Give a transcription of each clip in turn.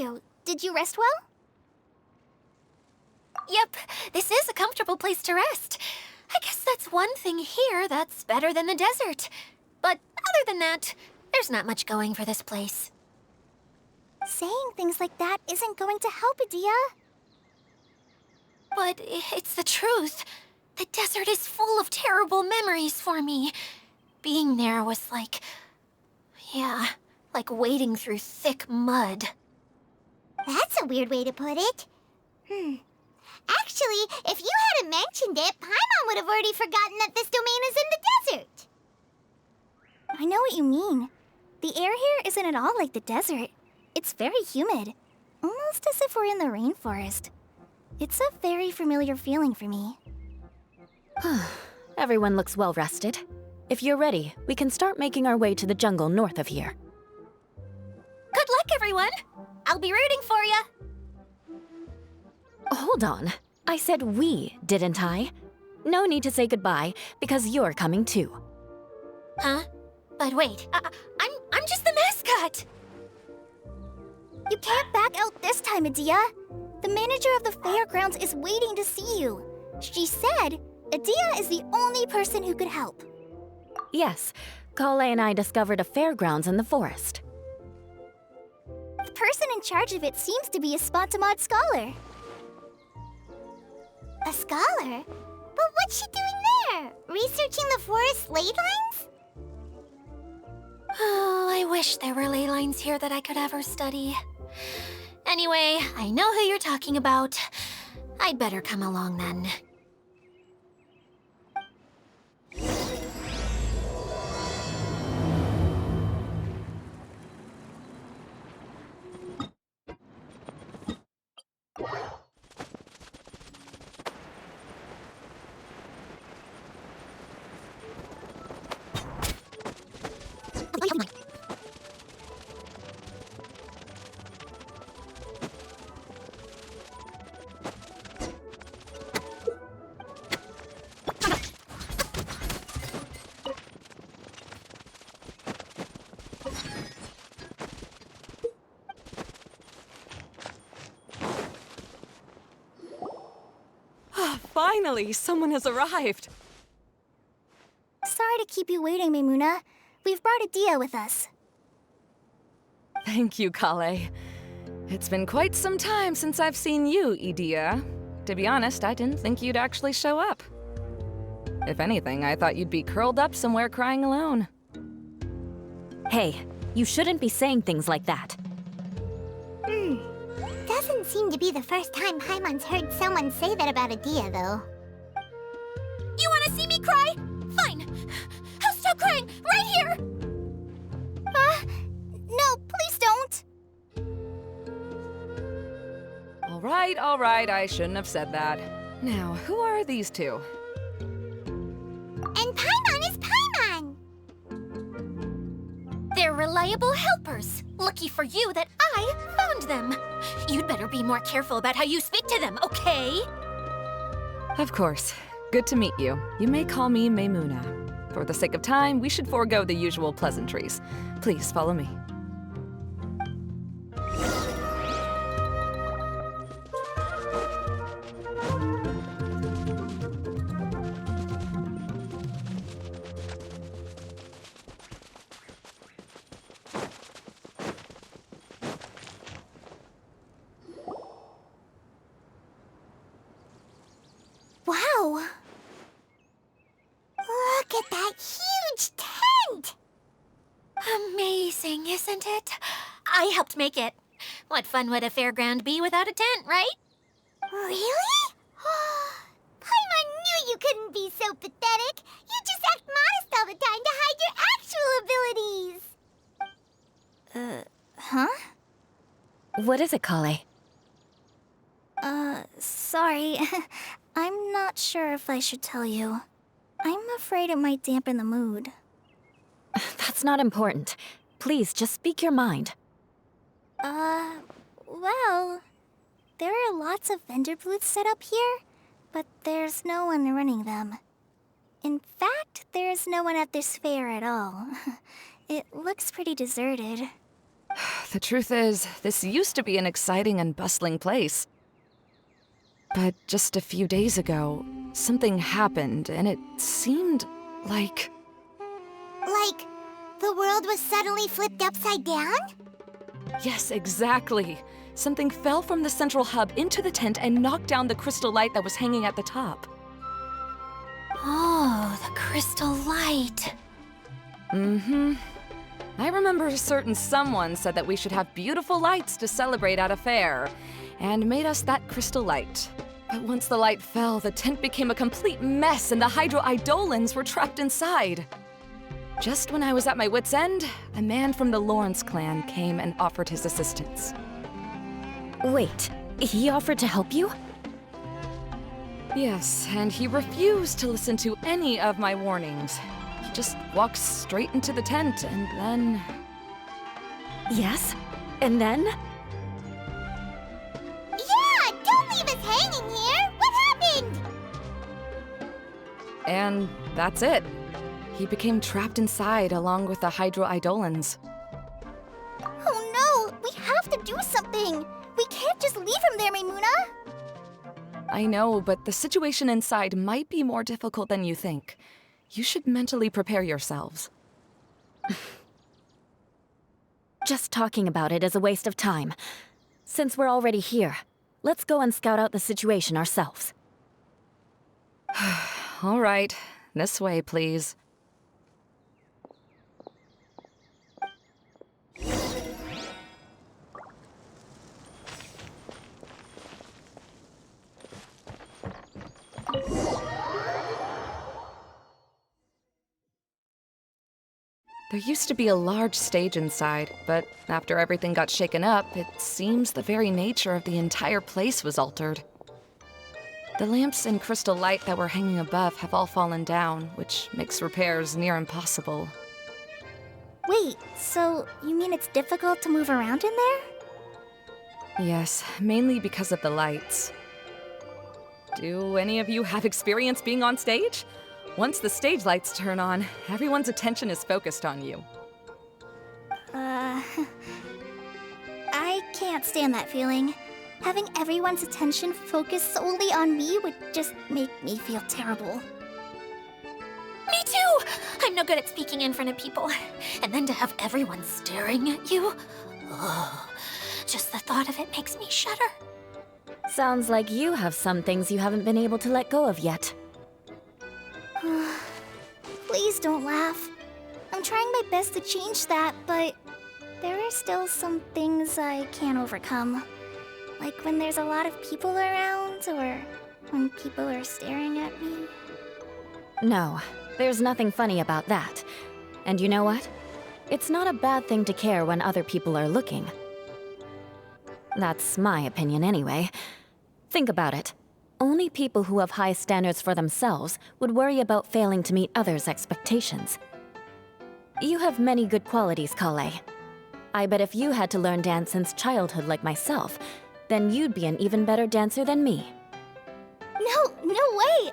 you? Did you rest well? Yep, this is a comfortable place to rest. I guess that's one thing here that's better than the desert. But other than that, there's not much going for this place. Saying things like that isn't going to help, Adia. But it's the truth. The desert is full of terrible memories for me. Being there was like... yeah, like wading through thick mud. That's a weird way to put it. Actually, if you hadn't mentioned it, Paimon would have already forgotten that this domain is in the desert. I know what you mean. The air here isn't at all like the desert. It's very humid, almost as if we're in the rainforest. It's a very familiar feeling for me. Everyone looks well rested. If you're ready, we can start making our way to the jungle north of here. Good luck, everyone! I'll be rooting for ya! Hold on. I said we, didn't I? No need to say goodbye, because you're coming too. Huh? But wait, I'm just the mascot! You can't back out this time, Adia. The manager of the fairgrounds is waiting to see you. She said Adia is the only person who could help. Yes, Kale and I discovered a fairgrounds in the forest. The person in charge of it seems to be a Spontamod scholar. A scholar? But what's she doing there? Researching the forest ley lines? Oh, I wish there were ley lines here that I could ever study. Anyway, I know who you're talking about. I'd better come along then. Finally, someone has arrived. Sorry to keep you waiting, Maimuna. We've brought Adia with us. Thank you, Kale. It's been quite some time since I've seen you, Idia. To be honest, I didn't think you'd actually show up. If anything, I thought you'd be curled up somewhere crying alone. Hey, you shouldn't be saying things like that. Doesn't seem to be the first time Paimon's heard someone say that about Adia, though. You wanna see me cry? Fine! I'll stop crying right here! No, please don't! All right, I shouldn't have said that. Now, who are these two? And Paimon is Paimon! They're reliable helpers. Lucky for you that I found them. You'd better be more careful about how you speak to them, okay? Of course. Good to meet you. You may call me Maimuna. For the sake of time, we should forego the usual pleasantries. Please follow me. Wow! Look at that huge tent! Amazing, isn't it? I helped make it. What fun would a fairground be without a tent, right? Really? Paimon knew you couldn't be so pathetic. You just act modest all the time to hide your actual abilities. Huh? What is it, Kale? Sorry. I'm not sure if I should tell you. I'm afraid it might dampen the mood. That's not important. Please, just speak your mind. Well, there are lots of vendor booths set up here, but there's no one running them. In fact, there's no one at this fair at all. It looks pretty deserted. The truth is, this used to be an exciting and bustling place. But just a few days ago, something happened, and it seemed like... Like, the world was suddenly flipped upside down? Yes, exactly. Something fell from the central hub into the tent and knocked down the crystal light that was hanging at the top. Oh, the crystal light. Mm-hmm. I remember a certain someone said that we should have beautiful lights to celebrate at a fair, and made us that crystal light. But once the light fell, the tent became a complete mess and the Hydro-Eidolons were trapped inside. Just when I was at my wit's end, a man from the Lawrence clan came and offered his assistance. Wait, he offered to help you? Yes, and he refused to listen to any of my warnings. He just walked straight into the tent, and then... Yes? And then? Yeah, don't leave us hanging here! What happened? And that's it. He became trapped inside along with the Hydro-Eidolons. Oh no! We have to do something! We can't just leave him there, Maimuna! I know, but the situation inside might be more difficult than you think. You should mentally prepare yourselves. Just talking about it is a waste of time. Since we're already here, let's go and scout out the situation ourselves. All right, this way, please. There used to be a large stage inside, but after everything got shaken up, it seems the very nature of the entire place was altered. The lamps and crystal light that were hanging above have all fallen down, which makes repairs near impossible. Wait, so you mean it's difficult to move around in there? Yes, mainly because of the lights. Do any of you have experience being on stage? Once the stage lights turn on, everyone's attention is focused on you. I can't stand that feeling. Having everyone's attention focused solely on me would just make me feel terrible. Me too! I'm no good at speaking in front of people. And then to have everyone staring at you? Oh, just the thought of it makes me shudder. Sounds like you have some things you haven't been able to let go of yet. Please don't laugh. I'm trying my best to change that, but there are still some things I can't overcome. Like when there's a lot of people around, or when people are staring at me. No, there's nothing funny about that. And you know what? It's not a bad thing to care when other people are looking. That's my opinion anyway. Think about it. Only people who have high standards for themselves would worry about failing to meet others' expectations. You have many good qualities, Kale. I bet if you had to learn dance since childhood like myself, then you'd be an even better dancer than me. No way!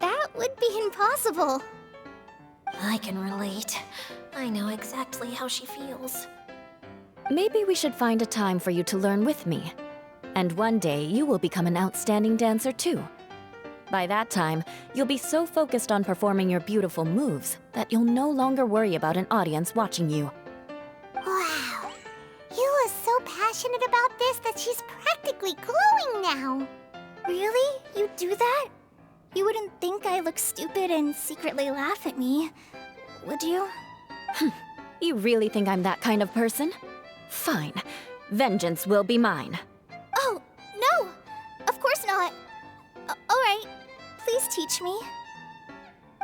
That would be impossible. I can relate. I know exactly how she feels. Maybe we should find a time for you to learn with me. And one day, you will become an outstanding dancer too. By that time, you'll be so focused on performing your beautiful moves that you'll no longer worry about an audience watching you. Wow. You are so passionate about this that she's practically glowing now. Really? You do that? You wouldn't think I look stupid and secretly laugh at me, would you? You really think I'm that kind of person? Fine. Vengeance will be mine. Oh, no! Of course not. Alright, please teach me.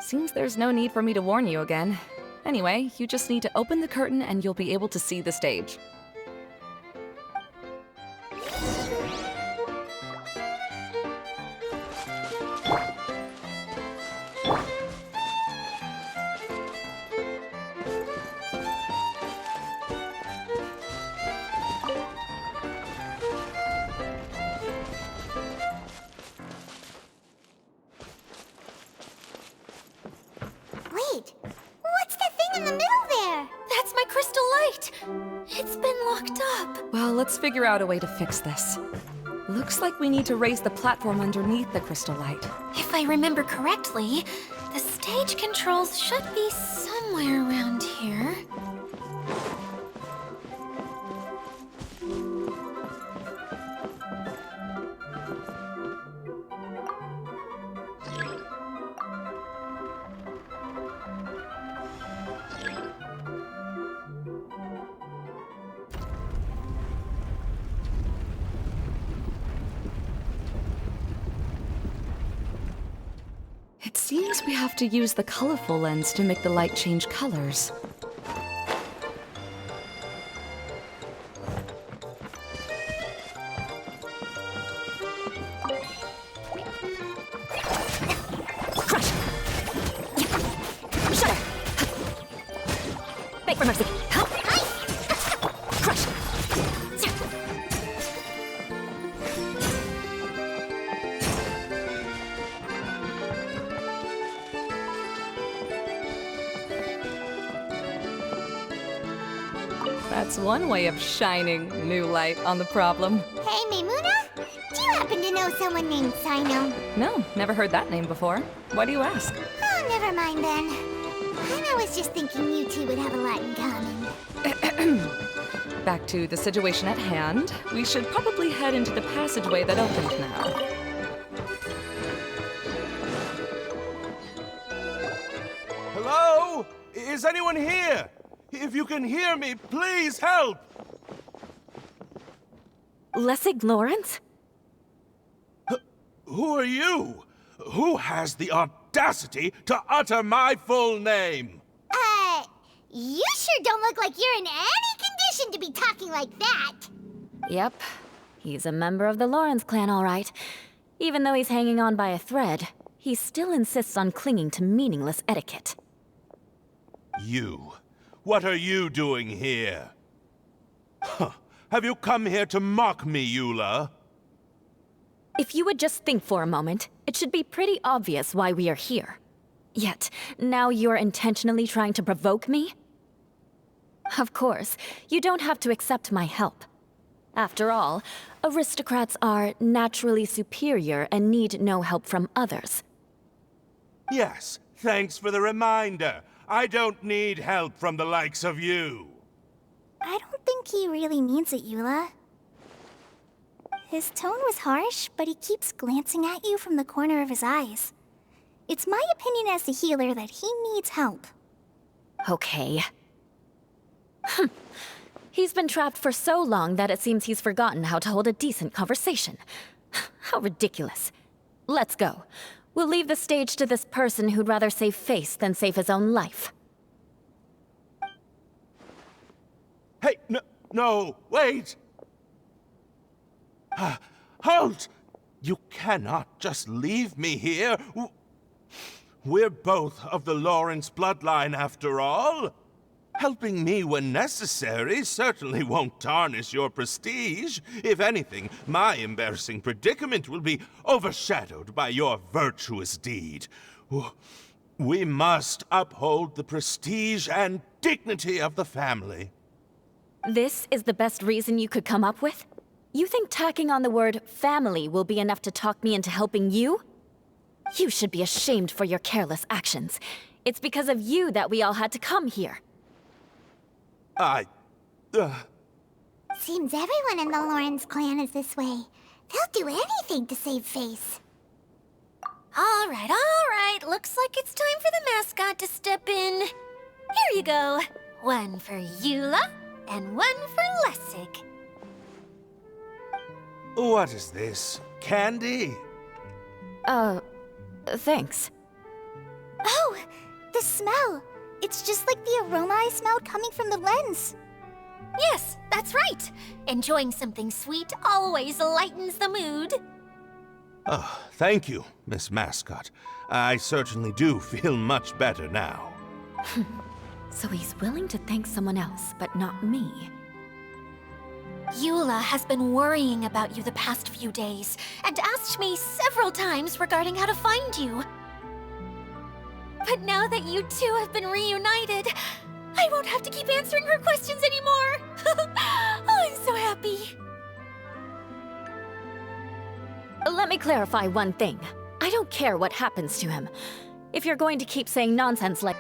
Seems there's no need for me to warn you again. Anyway, you just need to open the curtain and you'll be able to see the stage. Wait, what's the thing in the middle there? That's my crystal light! It's Well, let's figure out a way to fix this. Looks like we need to raise the platform underneath the crystal light. If I remember correctly, the stage controls should be somewhere around here. It seems we have to use the colorful lens to make the light change colors. Crush! Shudder! Beg for mercy! Crush! That's one way of shining new light on the problem. Hey, Maimuna? Do you happen to know someone named Sino? No, never heard that name before. Why do you ask? Oh, never mind then. I was just thinking you two would have a lot in common. Back to the situation at hand. We should probably head into the passageway that opened now. Hello? Is anyone here? If you can hear me, please help! Lessig Lawrence? Who are you? Who has the audacity to utter my full name? You sure don't look like you're in any condition to be talking like that. Yep. He's a member of the Lawrence clan, all right. Even though he's hanging on by a thread, he still insists on clinging to meaningless etiquette. You. What are you doing here? Huh. Have you come here to mock me, Eula? If you would just think for a moment, it should be pretty obvious why we are here. Yet, now you're intentionally trying to provoke me? Of course, you don't have to accept my help. After all, aristocrats are naturally superior and need no help from others. Yes, thanks for the reminder. I don't need help from the likes of you. I don't think he really means it, Eula. His tone was harsh, but he keeps glancing at you from the corner of his eyes. It's my opinion as the healer that he needs help. Okay. He's been trapped for so long that it seems he's forgotten how to hold a decent conversation. How ridiculous. Let's go. We'll leave the stage to this person who'd rather save face than save his own life. Hey, no, wait! Halt! You cannot just leave me here. We're both of the Lawrence bloodline, after all. Helping me when necessary certainly won't tarnish your prestige. If anything, my embarrassing predicament will be overshadowed by your virtuous deed. We must uphold the prestige and dignity of the family. This is the best reason you could come up with? You think tacking on the word family will be enough to talk me into helping you? You should be ashamed for your careless actions. It's because of you that we all had to come here. Seems everyone in the Lawrence clan is this way. They'll do anything to save face. All right. Looks like it's time for the mascot to step in. Here you go. One for Eula, and one for Lessig. What is this? Candy? Thanks. Oh, the smell. It's just like the aroma I smelled coming from the lens. Yes, that's right. Enjoying something sweet always lightens the mood. Oh, thank you, Miss Mascot. I certainly do feel much better now. So he's willing to thank someone else, but not me. Eula has been worrying about you the past few days, and asked me several times regarding how to find you. But now that you two have been reunited, I won't have to keep answering her questions anymore. Oh, I'm so happy. Let me clarify one thing. I don't care what happens to him. If you're going to keep saying nonsense like...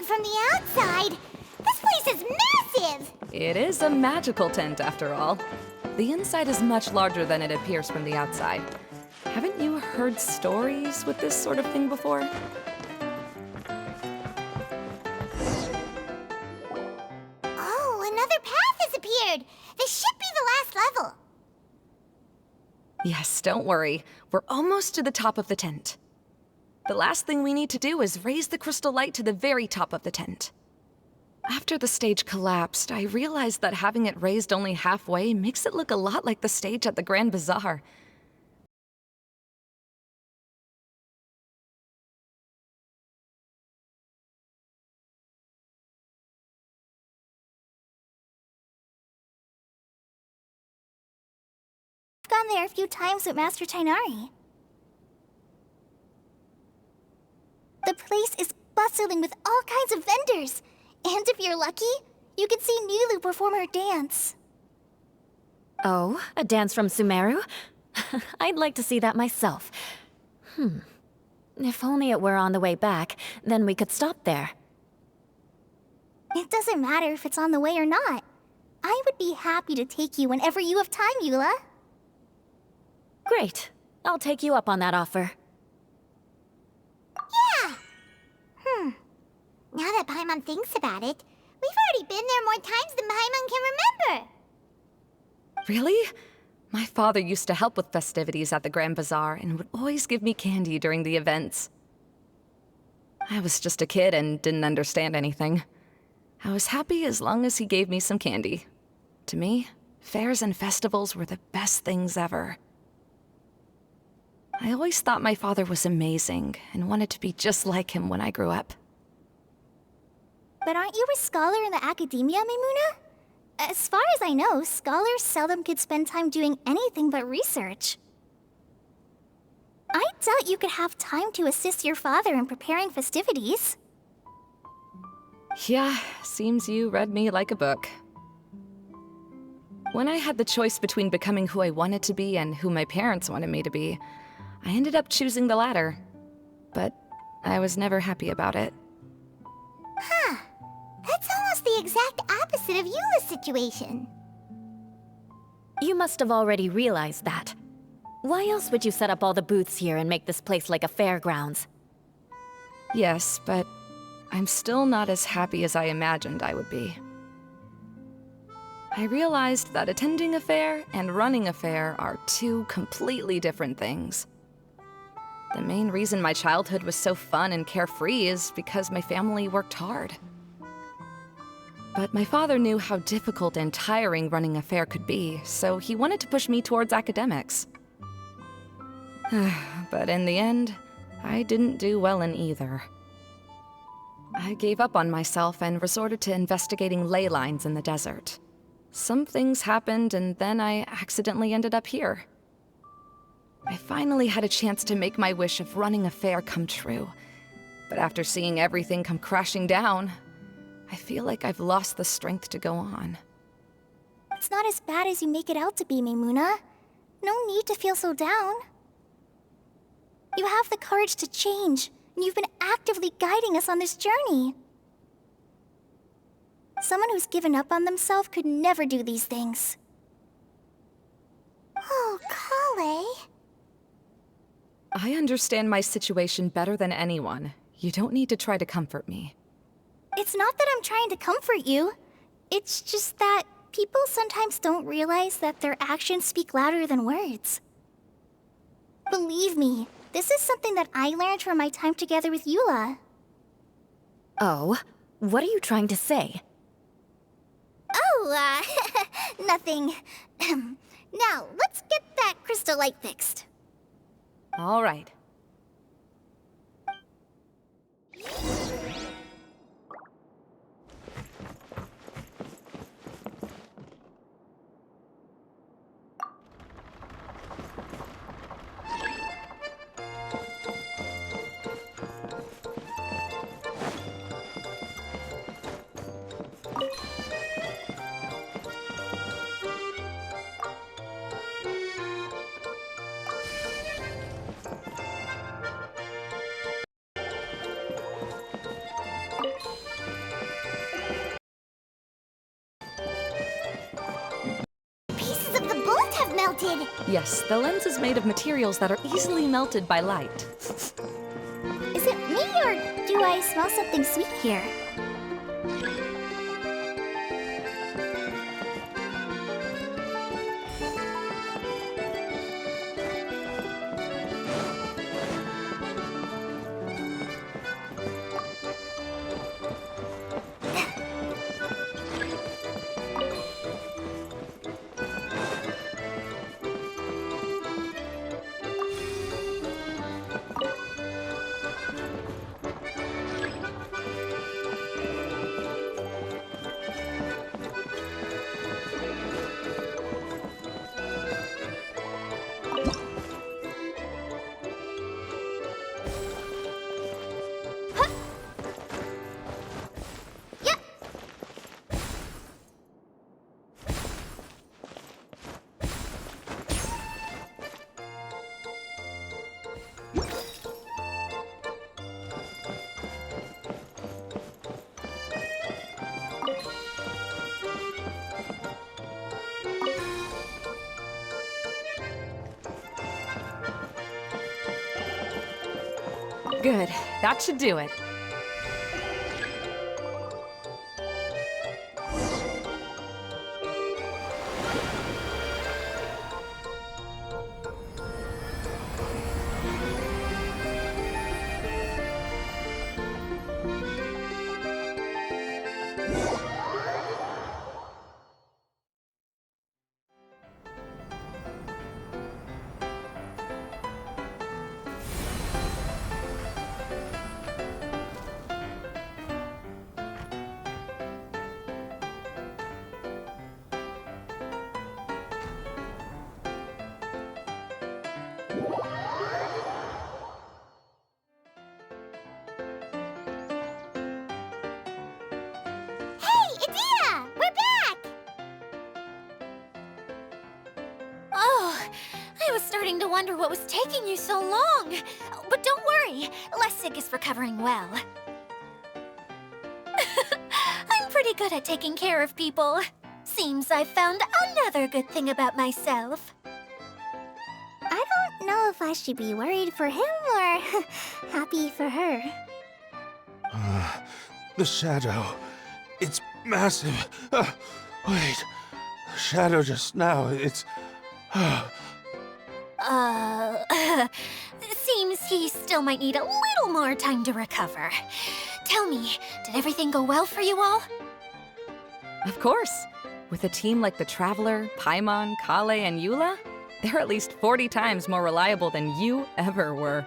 from the outside. This place is massive! It is a magical tent, after all. The inside is much larger than it appears from the outside. Haven't you heard stories with this sort of thing before? Oh, another path has appeared! This should be the last level. Yes, don't worry. We're almost to the top of the tent. The last thing we need to do is raise the crystal light to the very top of the tent. After the stage collapsed, I realized that having it raised only halfway makes it look a lot like the stage at the Grand Bazaar. I've gone there a few times with Master Tainari. The place is bustling with all kinds of vendors. And if you're lucky, you can see Nulu perform her dance. Oh, a dance from Sumeru? I'd like to see that myself. If only it were on the way back, then we could stop there. It doesn't matter if it's on the way or not. I would be happy to take you whenever you have time, Eula. Great. I'll take you up on that offer. Yeah! Now that Paimon thinks about it, we've already been there more times than Paimon can remember. Really? My father used to help with festivities at the Grand Bazaar and would always give me candy during the events. I was just a kid and didn't understand anything. I was happy as long as he gave me some candy. To me, fairs and festivals were the best things ever. I always thought my father was amazing and wanted to be just like him when I grew up. But aren't you a scholar in the academia, Maimuna? As far as I know, scholars seldom could spend time doing anything but research. I doubt you could have time to assist your father in preparing festivities. Yeah, seems you read me like a book. When I had the choice between becoming who I wanted to be and who my parents wanted me to be, I ended up choosing the latter. But I was never happy about it. Huh. That's almost the exact opposite of Eula's situation. You must have already realized that. Why else would you set up all the booths here and make this place like a fairgrounds? Yes, but I'm still not as happy as I imagined I would be. I realized that attending a fair and running a fair are two completely different things. The main reason my childhood was so fun and carefree is because my family worked hard. But my father knew how difficult and tiring running a fair could be, so he wanted to push me towards academics. But in the end, I didn't do well in either. I gave up on myself and resorted to investigating ley lines in the desert. Some things happened, and then I accidentally ended up here. I finally had a chance to make my wish of running a fair come true. But after seeing everything come crashing down, I feel like I've lost the strength to go on. It's not as bad as you make it out to be, Maimuna. No need to feel so down. You have the courage to change, and you've been actively guiding us on this journey. Someone who's given up on themselves could never do these things. Oh, Kale. I understand my situation better than anyone. You don't need to try to comfort me. It's not that I'm trying to comfort you. It's just that people sometimes don't realize that their actions speak louder than words. Believe me, this is something that I learned from my time together with Eula. Oh, what are you trying to say? Oh, nothing. Now, let's get that crystal light fixed. All right. Pieces of the bullet have melted. Yes, the lens is made of materials that are easily melted by light. Is it me, or do I smell something sweet here? Good. That should do it. I was starting to wonder what was taking you so long. But don't worry, Lessig is recovering well. I'm pretty good at taking care of people. Seems I've found another good thing about myself. I don't know if I should be worried for him or happy for her. The shadow. It's massive. Wait. The shadow just now, it's... Seems he still might need a little more time to recover. Tell me, did everything go well for you all? Of course. With a team like the Traveler, Paimon, Kale, and Eula, they're at least 40 times more reliable than you ever were.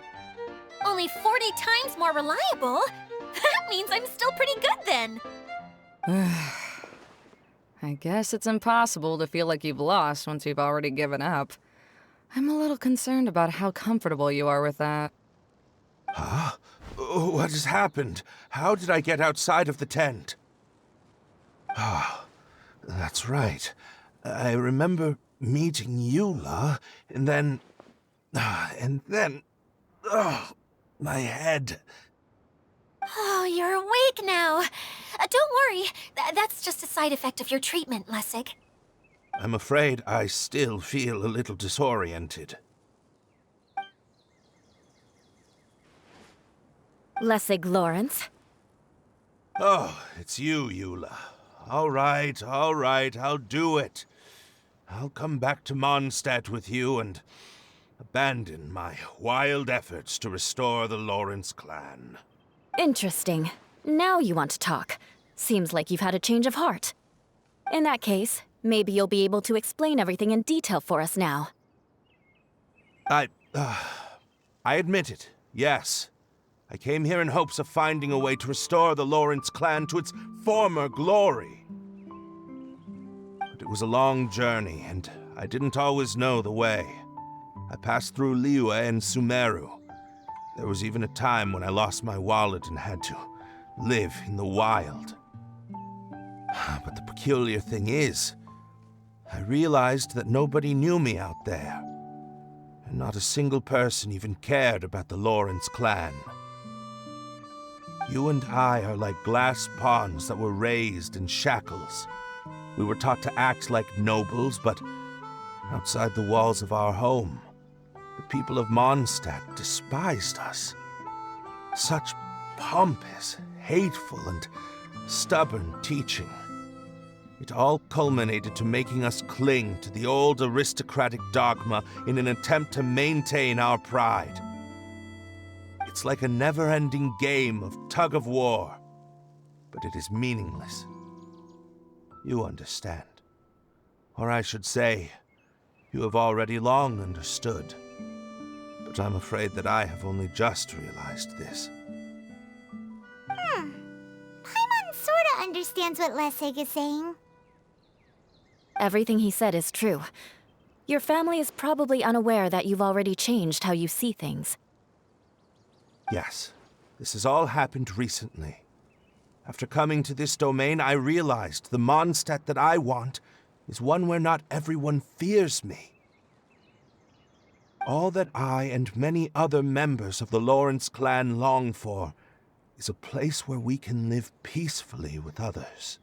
Only 40 times more reliable? That means I'm still pretty good then. I guess it's impossible to feel like you've lost once you've already given up. I'm a little concerned about how comfortable you are with that. Huh? What has happened? How did I get outside of the tent? Ah, that's right. I remember meeting Eula, and then... my head. Oh, you're awake now. Don't worry, that's just a side effect of your treatment, Lessig. I'm afraid I still feel a little disoriented. Lessig Lawrence. Oh, it's you, Eula. All right, I'll do it. I'll come back to Mondstadt with you and abandon my wild efforts to restore the Lawrence clan. Interesting. Now you want to talk. Seems like you've had a change of heart. In that case, maybe you'll be able to explain everything in detail for us now. I admit it, yes. I came here in hopes of finding a way to restore the Lawrence clan to its former glory. But it was a long journey, and I didn't always know the way. I passed through Liyue and Sumeru. There was even a time when I lost my wallet and had to live in the wild. But the peculiar thing is, I realized that nobody knew me out there. And not a single person even cared about the Lawrence clan. You and I are like glass pawns that were raised in shackles. We were taught to act like nobles, but outside the walls of our home, the people of Mondstadt despised us. Such pompous, hateful, and stubborn teaching. It all culminated to making us cling to the old aristocratic dogma in an attempt to maintain our pride. It's like a never-ending game of tug-of-war, but it is meaningless. You understand. Or I should say, you have already long understood. But I'm afraid that I have only just realized this. Paimon sorta understands what Lessig is saying. Everything he said is true. Your family is probably unaware that you've already changed how you see things. Yes, this has all happened recently. After coming to this domain, I realized the Mondstadt that I want is one where not everyone fears me. All that I and many other members of the Lawrence clan long for is a place where we can live peacefully with others.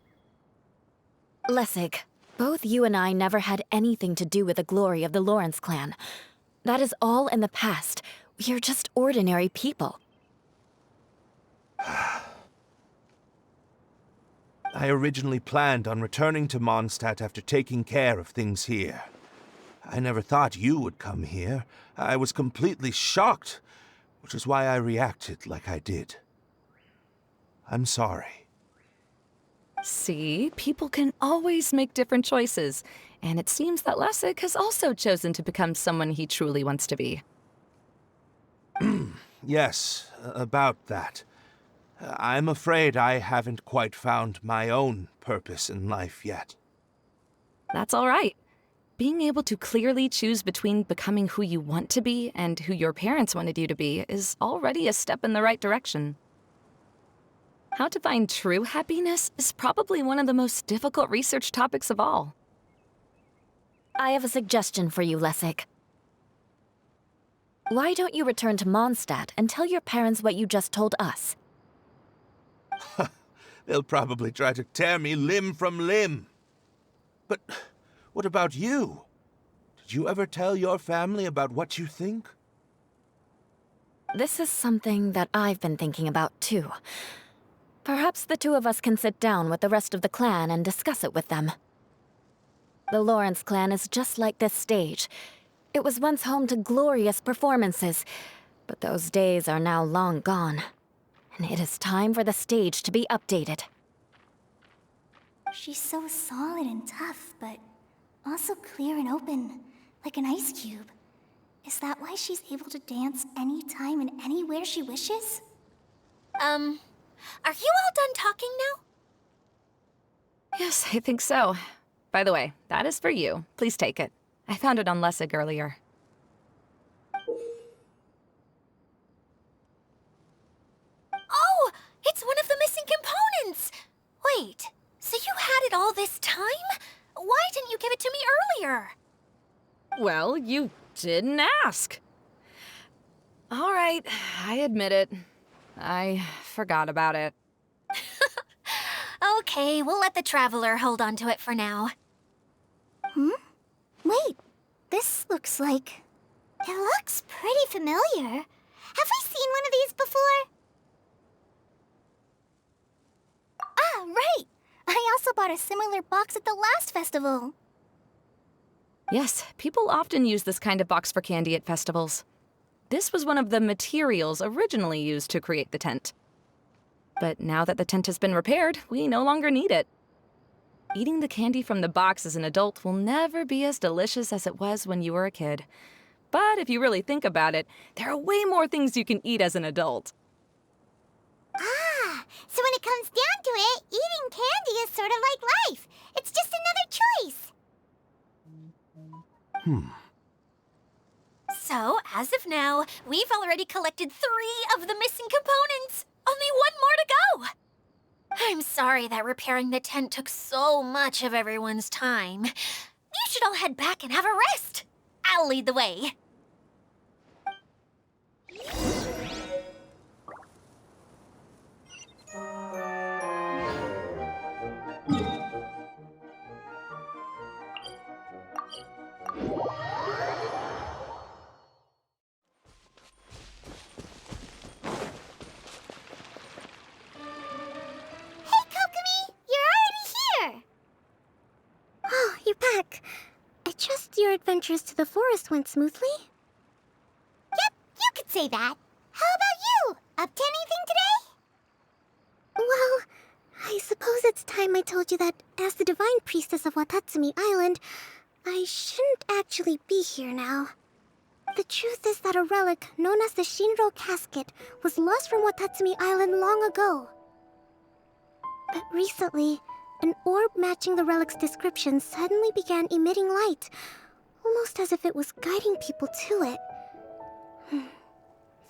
Lessig, both you and I never had anything to do with the glory of the Lawrence clan. That is all in the past. We are just ordinary people. I originally planned on returning to Mondstadt after taking care of things here. I never thought you would come here. I was completely shocked, which is why I reacted like I did. I'm sorry. See, people can always make different choices, and it seems that Lessig has also chosen to become someone he truly wants to be. Yes, about that. I'm afraid I haven't quite found my own purpose in life yet. That's all right. Being able to clearly choose between becoming who you want to be and who your parents wanted you to be is already a step in the right direction. How to find true happiness is probably one of the most difficult research topics of all. I have a suggestion for you, Lessig. Why don't you return to Mondstadt and tell your parents what you just told us? They'll probably try to tear me limb from limb. But what about you? Did you ever tell your family about what you think? This is something that I've been thinking about, too. Perhaps the two of us can sit down with the rest of the clan and discuss it with them. The Lawrence clan is just like this stage. It was once home to glorious performances, but those days are now long gone. And it is time for the stage to be updated. She's so solid and tough, but also clear and open, like an ice cube. Is that why she's able to dance anytime and anywhere she wishes? Are you all done talking now? Yes, I think so. By the way, that is for you. Please take it. I found it on Lessig earlier. Oh, it's one of the missing components! Wait, so you had it all this time? Why didn't you give it to me earlier? Well, you didn't ask. All right, I admit it. I forgot about it. Okay, we'll let the Traveler hold on to it for now. Wait, this looks like... It looks pretty familiar. Have we seen one of these before? Ah, right! I also bought a similar box at the last festival. Yes, people often use this kind of box for candy at festivals. This was one of the materials originally used to create the tent. But now that the tent has been repaired, we no longer need it. Eating the candy from the box as an adult will never be as delicious as it was when you were a kid. But if you really think about it, there are way more things you can eat as an adult. Ah, so when it comes down to it, eating candy is sort of like life. It's just another choice. So, as of now, we've already collected 3 of the missing components. Only 1 more to go. I'm sorry that repairing the tent took so much of everyone's time. You should all head back and have a rest. I'll lead the way. Oh, you're back. I trust your adventures to the forest went smoothly? Yep, you could say that. How about you? Up to anything today? Well, I suppose it's time I told you that as the Divine Priestess of Watatsumi Island, I shouldn't actually be here now. The truth is that a relic known as the Shinro Casket was lost from Watatsumi Island long ago. But recently, an orb matching the relic's description suddenly began emitting light, almost as if it was guiding people to it.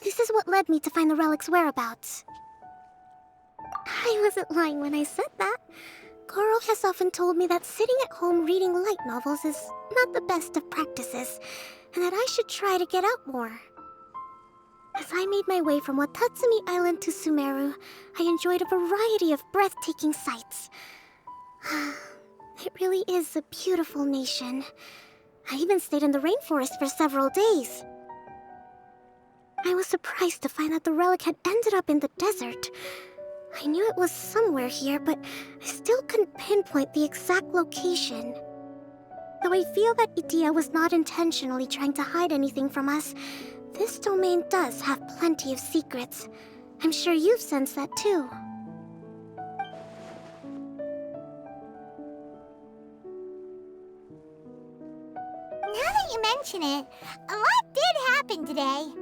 This is what led me to find the relic's whereabouts. I wasn't lying when I said that. Goro has often told me that sitting at home reading light novels is not the best of practices, and that I should try to get out more. As I made my way from Watatsumi Island to Sumeru, I enjoyed a variety of breathtaking sights. It really is a beautiful nation. I even stayed in the rainforest for several days. I was surprised to find that the relic had ended up in the desert. I knew it was somewhere here, but I still couldn't pinpoint the exact location. Though I feel that Idia was not intentionally trying to hide anything from us, this domain does have plenty of secrets. I'm sure you've sensed that too. Now that you mention it, a lot did happen today.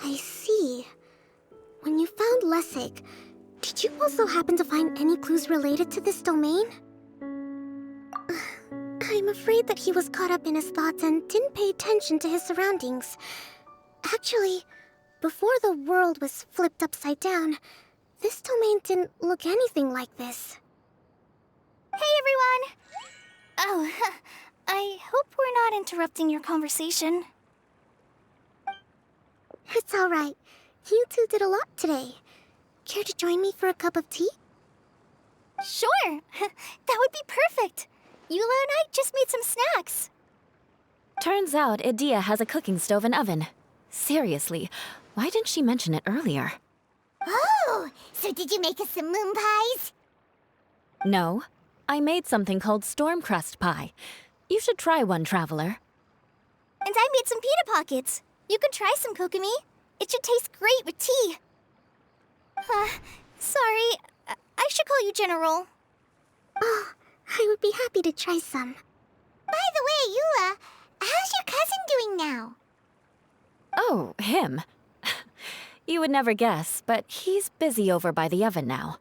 I see. When you found Lessig, did you also happen to find any clues related to this domain? I'm afraid that he was caught up in his thoughts and didn't pay attention to his surroundings. Actually, before the world was flipped upside down, this domain didn't look anything like this. Hey everyone! Oh, I hope we're not interrupting your conversation. It's alright. You two did a lot today. Care to join me for a cup of tea? Sure! That would be perfect! Eula and I just made some snacks. Turns out Idia has a cooking stove and oven. Seriously, why didn't she mention it earlier? Oh! So did you make us some moon pies? No, I made something called storm crust pie. You should try one, Traveler. And I made some pita pockets. You could try some, Kokomi. It should taste great with tea. Sorry. I should call you General. Oh, I would be happy to try some. By the way, Eula, how's your cousin doing now? Oh, him. You would never guess, but he's busy over by the oven now.